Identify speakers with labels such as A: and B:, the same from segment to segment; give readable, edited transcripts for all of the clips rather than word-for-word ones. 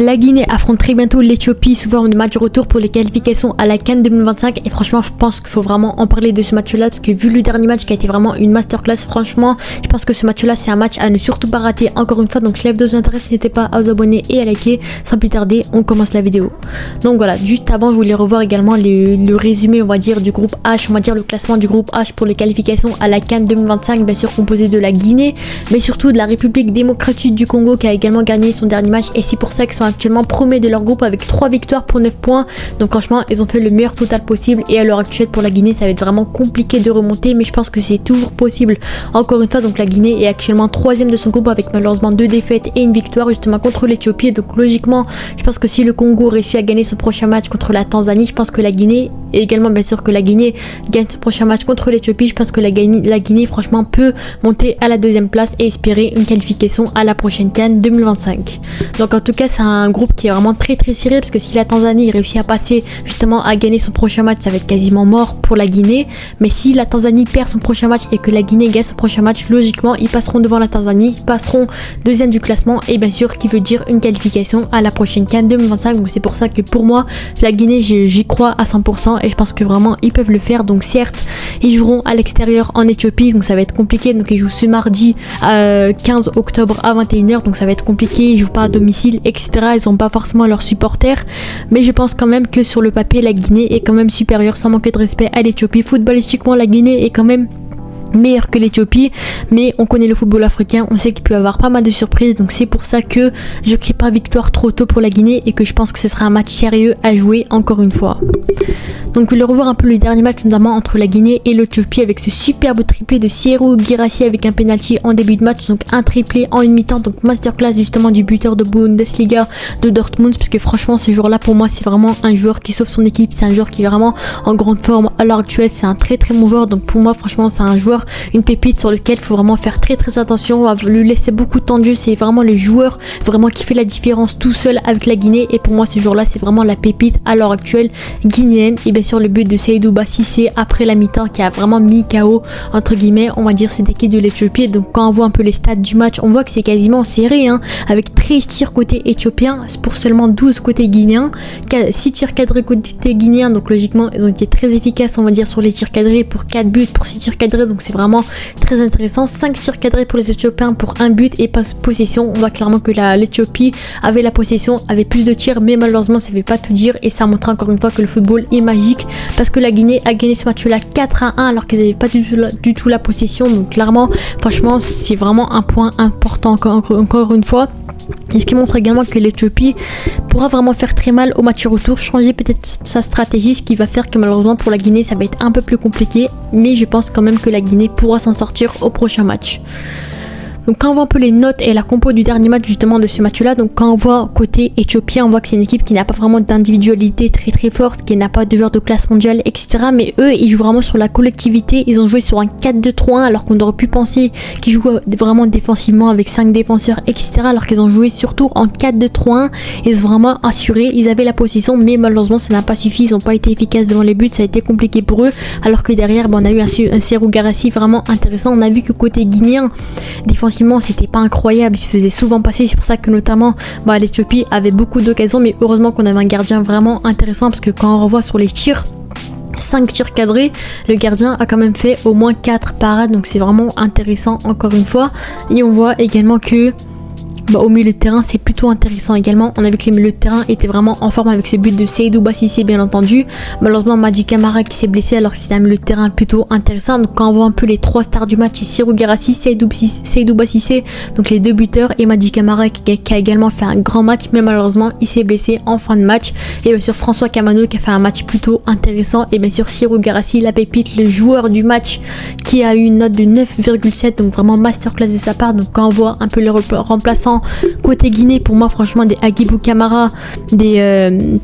A: La Guinée affronte très bientôt l'Éthiopie sous forme de match retour pour les qualifications à la CAN 2025 et franchement je pense qu'il faut vraiment en parler de ce match là parce que vu le dernier match qui a été vraiment une masterclass, franchement je pense que ce match là c'est un match à ne surtout pas rater encore une fois. Donc si la vidéo vous intéresse, n'hésitez pas à vous abonner et à liker. Sans plus tarder, on commence la vidéo. Donc voilà, juste avant je voulais revoir également le résumé on va dire du groupe H, on va dire le classement du groupe H pour les qualifications à la CAN 2025, bien sûr composé de la Guinée mais surtout de la République démocratique du Congo qui a également gagné son dernier match et c'est pour ça qu'ils sont actuellement premiers de leur groupe avec 3 victoires pour 9 points. Donc franchement ils ont fait le meilleur total possible et à l'heure actuelle pour la Guinée ça va être vraiment compliqué de remonter, mais je pense que c'est toujours possible encore une fois. Donc la Guinée est actuellement 3ème de son groupe avec malheureusement 2 défaites et une victoire justement contre l'Éthiopie. Donc logiquement je pense que si le Congo réussit à gagner son prochain match contre la Tanzanie, je pense que la Guinée, et également bien sûr que la Guinée gagne son prochain match contre l'Éthiopie, je pense que la Guinée franchement peut monter à la 2ème place et espérer une qualification à la prochaine CAN 2025. Donc en tout cas c'est un groupe qui est vraiment très serré parce que si la Tanzanie réussit à passer justement à gagner son prochain match, ça va être quasiment mort pour la Guinée. Mais si la Tanzanie perd son prochain match et que la Guinée gagne son prochain match, logiquement ils passeront devant la Tanzanie, ils passeront 2ème du classement et bien sûr qui veut dire une qualification à la prochaine CAN 2025. Donc c'est pour ça que pour moi la Guinée j'y crois à 100% et je pense que vraiment ils peuvent le faire. Donc certes ils joueront à l'extérieur en Éthiopie donc ça va être compliqué, donc ils jouent ce mardi 15 octobre à 21h donc ça va être compliqué, ils jouent pas à domicile etc, ils ont pas forcément leurs supporters, mais je pense quand même que sur le papier la Guinée est quand même supérieure sans manquer de respect à l'Éthiopie. Footballistiquement la Guinée est quand même meilleur que l'Éthiopie, mais on connaît le football africain, on sait qu'il peut y avoir pas mal de surprises, donc c'est pour ça que je crie pas victoire trop tôt pour la Guinée et que je pense que ce sera un match sérieux à jouer encore une fois. Donc je voulais revoir un peu le dernier match notamment entre la Guinée et l'Éthiopie avec ce superbe triplé de Serhou Guirassy avec un penalty en début de match, donc un triplé en une mi-temps, donc masterclass justement du buteur de Bundesliga de Dortmund, parce que franchement ce joueur là pour moi c'est vraiment un joueur qui sauve son équipe, c'est un joueur qui est vraiment en grande forme à l'heure actuelle, c'est un très bon joueur. Donc pour moi franchement c'est un joueur, une pépite sur lequel il faut vraiment faire très attention, on va lui laisser beaucoup de temps de jeu, c'est vraiment le joueur vraiment qui fait la différence tout seul avec la Guinée et pour moi ce joueur là c'est vraiment la pépite à l'heure actuelle guinéenne. Et bien sûr le but de Seydou Bassissé après la mi-temps qui a vraiment mis KO entre guillemets on va dire cette équipe de l'Éthiopie. Donc quand on voit un peu les stats du match on voit que c'est quasiment serré avec 13 tirs côté éthiopien pour seulement 12 côté guinéen, 6 tirs cadrés côté guinéen, donc logiquement ils ont été très efficaces on va dire sur les tirs cadrés pour 4 buts pour 6 tirs cadrés, donc c'est vraiment très intéressant. 5 tirs cadrés pour les Éthiopiens pour 1 but et pas possession, on voit clairement que l'Éthiopie avait la possession, avait plus de tirs mais malheureusement ça ne veut pas tout dire et ça montre encore une fois que le football est magique parce que la Guinée a gagné ce match là 4-1 alors qu'ils n'avaient pas du tout la possession. Donc clairement franchement c'est vraiment un point important encore une fois, et ce qui montre également que l'Éthiopie pourra vraiment faire très mal au match retour, changer peut-être sa stratégie, ce qui va faire que malheureusement pour la Guinée ça va être un peu plus compliqué, mais je pense quand même que la Guinée pourra s'en sortir au prochain match. Donc quand on voit un peu les notes et la compo du dernier match justement de ce match là, donc quand on voit côté éthiopien on voit que c'est une équipe qui n'a pas vraiment d'individualité très forte, qui n'a pas de joueurs de classe mondiale etc, mais eux ils jouent vraiment sur la collectivité, ils ont joué sur un 4-2-3-1 alors qu'on aurait pu penser qu'ils jouent vraiment défensivement avec 5 défenseurs etc, alors qu'ils ont joué surtout en 4-2-3-1, ils ont vraiment assuré, ils avaient la possession mais malheureusement ça n'a pas suffi, ils n'ont pas été efficaces devant les buts, ça a été compliqué pour eux, alors que derrière on a eu un Serhou Guirassy vraiment intéressant. On a vu que côté guinéen défensivement c'était pas incroyable, il se faisait souvent passer, c'est pour ça que notamment l'Éthiopie avait beaucoup d'occasions, mais heureusement qu'on avait un gardien vraiment intéressant parce que quand on revoit sur les tirs 5 tirs cadrés, le gardien a quand même fait au moins 4 parades, donc c'est vraiment intéressant encore une fois. Et on voit également que au milieu de terrain c'est plutôt intéressant également, on a vu que les milieux de terrain étaient vraiment en forme avec ce but de Seydou Bassissé bien entendu. Malheureusement Madi Camara qui s'est blessé alors que c'était un milieu de terrain plutôt intéressant. Donc quand on voit un peu les 3 stars du match, c'est Serhou Guirassy, Seydou Bassissé, donc les 2 buteurs, et Madi Camara qui a également fait un grand match mais malheureusement il s'est blessé en fin de match. Et bien sûr François Kamano qui a fait un match plutôt intéressant, et bien sûr Serhou Guirassy la pépite, le joueur du match qui a eu une note de 9,7, donc vraiment masterclass de sa part. Donc quand on voit un peu les remplaçants côté Guinée, pour moi franchement des Agibou Camara, des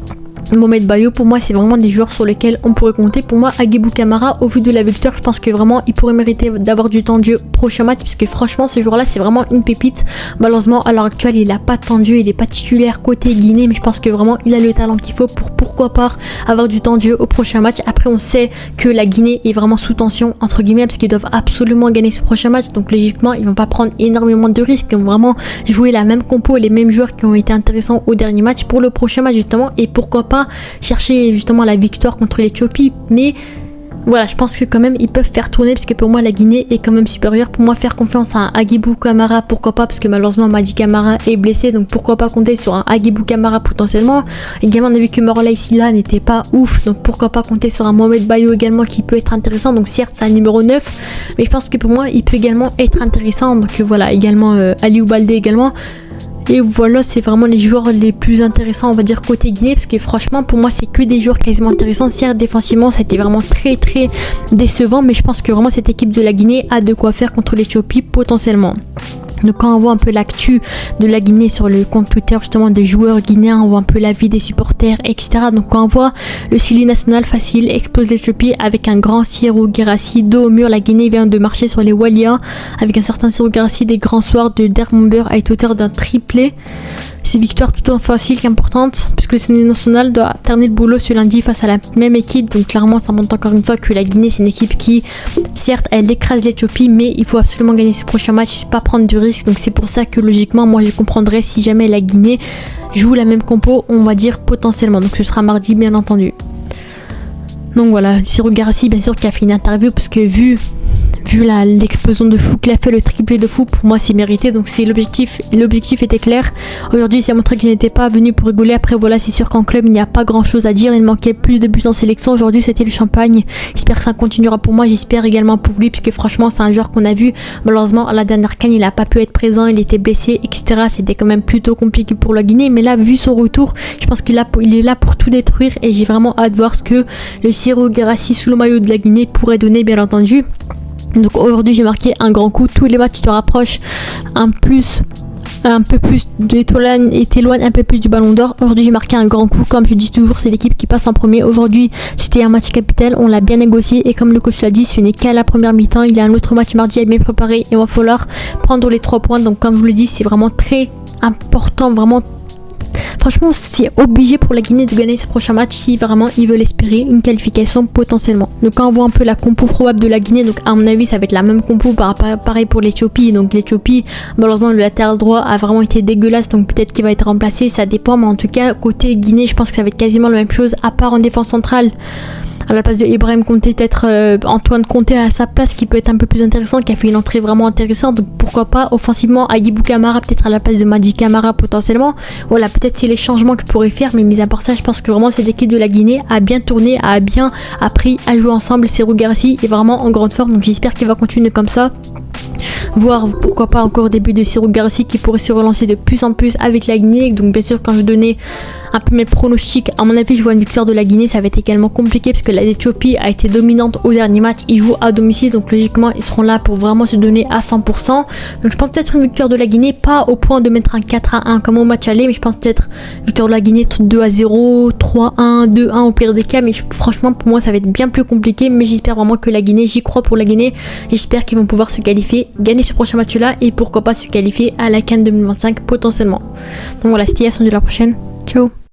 A: Mohamed Bayo, pour moi c'est vraiment des joueurs sur lesquels on pourrait compter. Pour moi Agibou Camara, au vu de la victoire, je pense que vraiment il pourrait mériter d'avoir du temps de jeu au prochain match, parce que franchement ce joueur là c'est vraiment une pépite. Malheureusement à l'heure actuelle il a pas de temps de jeu, il est pas titulaire côté Guinée, mais je pense que vraiment il a le talent qu'il faut pour pourquoi pas avoir du temps de jeu au prochain match. Après on sait que la Guinée est vraiment sous tension entre guillemets, parce qu'ils doivent absolument gagner ce prochain match, donc logiquement ils vont pas prendre énormément de risques, ils vont vraiment jouer la même compo, les mêmes joueurs qui ont été intéressants au dernier match pour le prochain match justement, et pourquoi pas chercher justement la victoire contre l'Éthiopie. Mais voilà, je pense que quand même ils peuvent faire tourner, parce que pour moi la Guinée est quand même supérieure. Pour moi faire confiance à un Agibou Camara, pourquoi pas, parce que malheureusement Madi Camara est blessé, donc pourquoi pas compter sur un Agibou Camara potentiellement. Également on a vu que Morlaï Sylla n'était pas ouf, donc pourquoi pas compter sur un Mohamed Bayo également qui peut être intéressant. Donc certes c'est un numéro 9, mais je pense que pour moi il peut également être intéressant. Donc voilà, également Aliou Baldé également. Et voilà, c'est vraiment les joueurs les plus intéressants, on va dire, côté Guinée, parce que franchement, pour moi, c'est que des joueurs quasiment intéressants. Certes, défensivement, ça a été vraiment très très décevant, mais je pense que vraiment cette équipe de la Guinée a de quoi faire contre l'Éthiopie potentiellement. Donc quand on voit un peu l'actu de la Guinée sur le compte Twitter justement des joueurs guinéens, on voit un peu la vie des supporters, etc. Donc quand on voit le Sili national facile expose l'Éthiopie avec un grand Serhou Guirassy dos au mur, la Guinée vient de marcher sur les Walia avec un certain Serhou Guirassy des grands soirs de Dermomber a été auteur d'un triplé. C'est victoire tout en facile qu'importante, puisque le Sili national doit terminer le boulot ce lundi face à la même équipe. Donc clairement ça montre encore une fois que la Guinée c'est une équipe qui, certes elle écrase l'Éthiopie, mais il faut absolument gagner ce prochain match, pas prendre du risque. Donc c'est pour ça que logiquement moi je comprendrais si jamais la Guinée joue la même compo, on va dire potentiellement. Donc ce sera mardi bien entendu. Donc voilà, Serhou Guirassy bien sûr qui a fait une interview, parce que vu l'explosion de fou qu'il a fait, le triplé de fou, pour moi c'est mérité. Donc c'est l'objectif était clair. Aujourd'hui il a montré qu'il n'était pas venu pour rigoler. Après voilà, c'est sûr qu'en club il n'y a pas grand chose à dire, il manquait plus de buts en sélection. Aujourd'hui c'était le champagne, j'espère que ça continuera pour moi, j'espère également pour lui, puisque franchement c'est un joueur qu'on a vu malheureusement à la dernière CAN il a pas pu être présent, il était blessé etc. C'était quand même plutôt compliqué pour la Guinée, mais là vu son retour je pense qu'il est là pour tout détruire, et j'ai vraiment hâte de voir ce que le Serhou Guirassy sous le maillot de la Guinée pourrait donner bien entendu. Donc aujourd'hui j'ai marqué un grand coup, tous les matchs tu te rapproches un peu plus et t'éloignes un peu plus du ballon d'or. Aujourd'hui j'ai marqué un grand coup, comme je dis toujours c'est l'équipe qui passe en premier. Aujourd'hui c'était un match capital, on l'a bien négocié, et comme le coach l'a dit ce n'est qu'à la première mi-temps, il y a un autre match mardi à bien préparer et il va falloir prendre les 3 points. Donc comme je vous le dis c'est vraiment très important, vraiment. Franchement, c'est obligé pour la Guinée de gagner ce prochain match si vraiment ils veulent espérer une qualification potentiellement. Donc quand on voit un peu la compo probable de la Guinée, donc à mon avis ça va être la même compo, pareil pour l'Éthiopie. Donc l'Éthiopie, malheureusement le latéral droit a vraiment été dégueulasse, donc peut-être qu'il va être remplacé, ça dépend. Mais en tout cas côté Guinée je pense que ça va être quasiment la même chose, à part en défense centrale. À la place de Ibrahim Konté, peut-être Antoine Conté à sa place qui peut être un peu plus intéressant, qui a fait une entrée vraiment intéressante. Donc pourquoi pas offensivement Agibou Camara peut-être à la place de Madi Camara potentiellement. Voilà, peut-être c'est les changements que je pourrais faire, mais mis à part ça je pense que vraiment cette équipe de la Guinée a bien tourné, a bien appris à jouer ensemble. Serhou Guirassy est vraiment en grande forme, donc j'espère qu'il va continuer comme ça. Voir pourquoi pas encore des buts de Serhou Guirassy qui pourrait se relancer de plus en plus avec la Guinée. Donc bien sûr quand je donnais un peu mes pronostics, à mon avis je vois une victoire de la Guinée, ça va être également compliqué parce que l'Éthiopie a été dominante au dernier match, ils jouent à domicile, donc logiquement ils seront là pour vraiment se donner à 100%. Donc je pense peut-être une victoire de la Guinée, pas au point de mettre un 4-1 comme au match aller, mais je pense peut-être victoire de la Guinée 2-0, 3-1, 2-1 au pire des cas. Mais franchement pour moi ça va être bien plus compliqué, mais j'espère vraiment que la Guinée, j'y crois pour la Guinée, j'espère qu'ils vont pouvoir se qualifier, gagner ce prochain match là et pourquoi pas se qualifier à la CAN 2025 potentiellement. Donc voilà, c'était Yassine, de la prochaine, ciao.